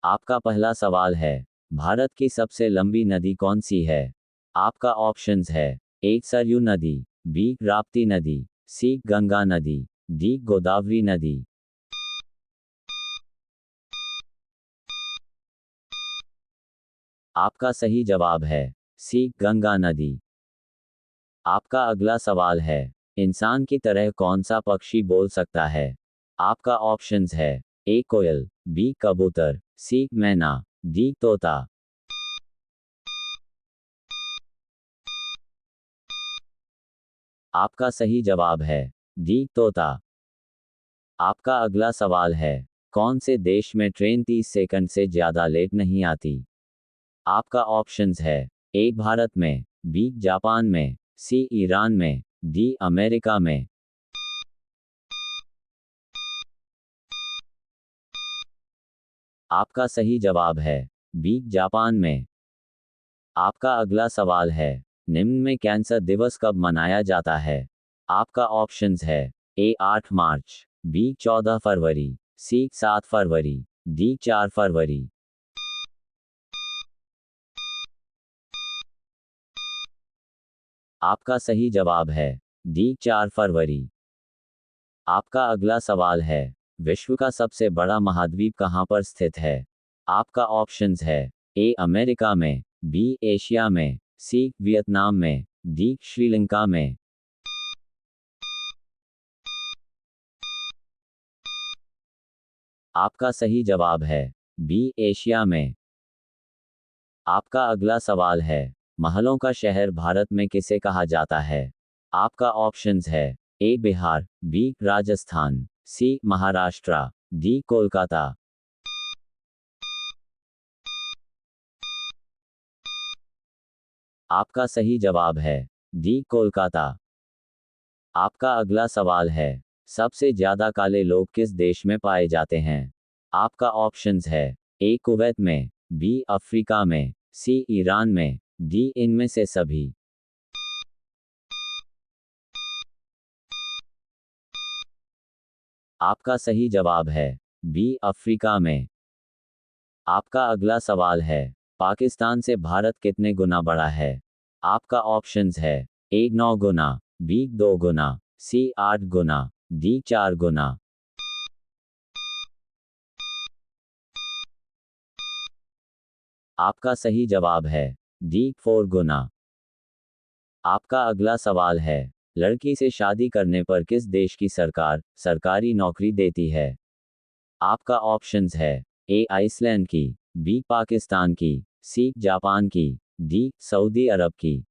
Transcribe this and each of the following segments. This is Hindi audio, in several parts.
आपका पहला सवाल है, भारत की सबसे लंबी नदी कौन सी है? आपका ऑप्शंस है, ए सरयू नदी, बी राप्ती नदी, सी गंगा नदी, डी गोदावरी नदी। आपका सही जवाब है सी गंगा नदी। आपका अगला सवाल है, इंसान की तरह कौन सा पक्षी बोल सकता है? आपका ऑप्शंस है, ए कोयल, बी कबूतर, सी मैना, डी तोता। आपका सही जवाब है डी तोता। आपका अगला सवाल है, कौन से देश में ट्रेन 30 सेकंड से ज्यादा लेट नहीं आती? आपका ऑप्शंस है, ए भारत में, बी जापान में, सी ईरान में, डी अमेरिका में। आपका सही जवाब है बी जापान में। आपका अगला सवाल है, निम्न में कैंसर दिवस कब मनाया जाता है? आपका ऑप्शंस है, ए 8 मार्च, बी 14 फरवरी, सी 7 फरवरी, डी 4 फरवरी। आपका सही जवाब है डी 4 फरवरी। आपका अगला सवाल है, विश्व का सबसे बड़ा महाद्वीप कहाँ पर स्थित है? आपका ऑप्शंस है, ए अमेरिका में, बी एशिया में, सी वियतनाम में, डी श्रीलंका में। आपका सही जवाब है बी एशिया में। आपका अगला सवाल है, महलों का शहर भारत में किसे कहा जाता है? आपका ऑप्शंस है, ए बिहार, बी राजस्थान, सी महाराष्ट्र, डी कोलकाता। आपका सही जवाब है डी कोलकाता। आपका अगला सवाल है, सबसे ज्यादा काले लोग किस देश में पाए जाते हैं? आपका ऑप्शंस है, ए कुवैत में, बी अफ्रीका में, सी ईरान में, डी इनमें से सभी। आपका सही जवाब है बी अफ्रीका में। आपका अगला सवाल है, पाकिस्तान से भारत कितने गुना बड़ा है? आपका ऑप्शंस है, ए 9 गुना, बी 2 गुना, सी 8 गुना, डी 4 गुना। आपका सही जवाब है डी 4 गुना। आपका अगला सवाल है, लड़की से शादी करने पर किस देश की सरकार सरकारी नौकरी देती है? आपका ऑप्शंस है, ए आइसलैंड की, बी पाकिस्तान की, सी जापान की, डी सऊदी अरब की।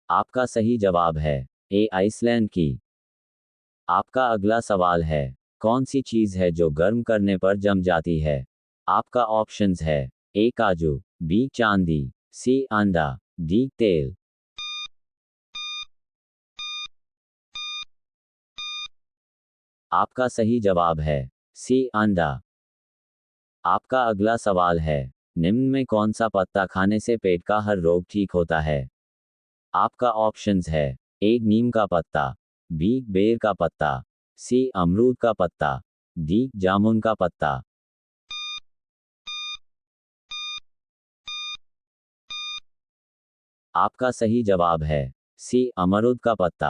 आपका सही जवाब है ए आइसलैंड की। आपका अगला सवाल है, कौन सी चीज है जो गर्म करने पर जम जाती है? आपका ऑप्शंस है, ए काजू, बी चांदी, सी अंडा, डी तेल। आपका सही जवाब है सी अंडा। आपका अगला सवाल है, निम्न में कौन सा पत्ता खाने से पेट का हर रोग ठीक होता है? आपका ऑप्शंस है, ए नीम का पत्ता, बी बेर का पत्ता, सी अमरूद का पत्ता, डी जामुन का पत्ता। आपका सही जवाब है सी अमरूद का पत्ता।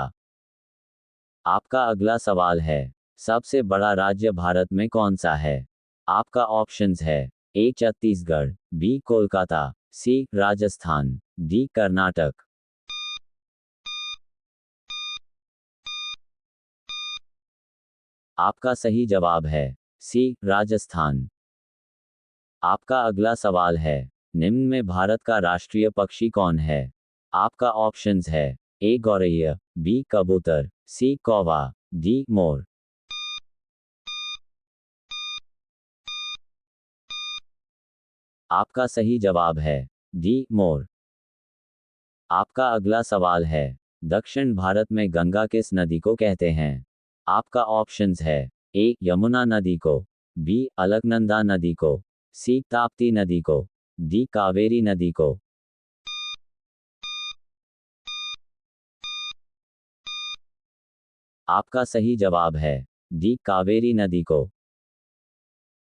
आपका अगला सवाल है, सबसे बड़ा राज्य भारत में कौन सा है? आपका ऑप्शंस है, ए छत्तीसगढ़, बी कोलकाता, सी राजस्थान, डी कर्नाटक। आपका सही जवाब है सी राजस्थान। आपका अगला सवाल है, निम्न में भारत का राष्ट्रीय पक्षी कौन है? आपका ऑप्शंस है, ए गौरैया, बी कबूतर, सी कौवा, डी मोर। आपका सही जवाब है डी मोर। आपका अगला सवाल है, दक्षिण भारत में गंगा किस नदी को कहते हैं? आपका ऑप्शंस है, ए यमुना नदी को, बी अलकनंदा नदी को, सी ताप्ती नदी को, डी कावेरी नदी को। आपका सही जवाब है डी कावेरी नदी को।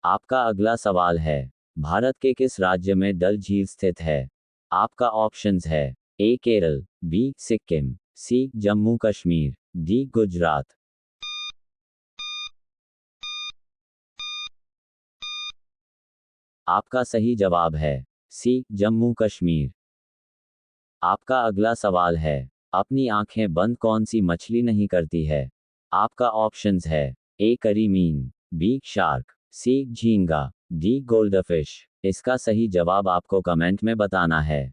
आपका अगला सवाल है, भारत के किस राज्य में डल झील स्थित है? आपका ऑप्शंस है ए केरल, बी सिक्किम, सी जम्मू कश्मीर, डी गुजरात। आपका सही जवाब है सी जम्मू कश्मीर। आपका अगला सवाल है, अपनी आंखें बंद कौन सी मछली नहीं करती है? आपका ऑप्शंस है ए करीमीन, बी शार्क, सी झींगा, डी गोल्डफिश। इसका सही जवाब आपको कमेंट में बताना है।